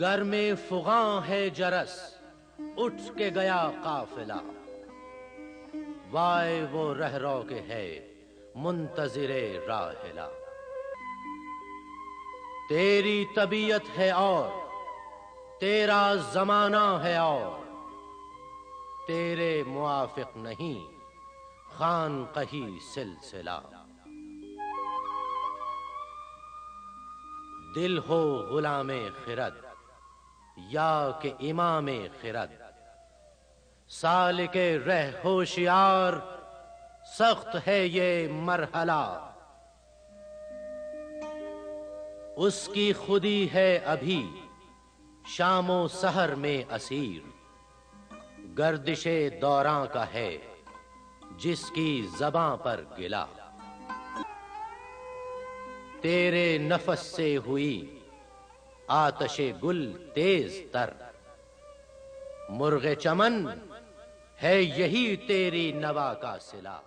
گر میں فغاں ہے جرس اٹھ کے گیا قافلہ، وائے وہ رہرو کے ہے منتظر راحلہ۔ تیری طبیعت ہے اور تیرا زمانہ ہے اور تیرے موافق نہیں خانقہی سلسلہ۔ دل ہو غلام خرد یا کہ امام خرد، سالک رہ ہوشیار سخت ہے یہ مرحلہ۔ اس کی خودی ہے ابھی شام و سحر میں اسیر، گردش دوراں کا ہے جس کی زباں پر گلا۔ تیرے نفس سے ہوئی آتش گل تیز تر، مرغ چمن ہے یہی تیری نوا کا صلہ۔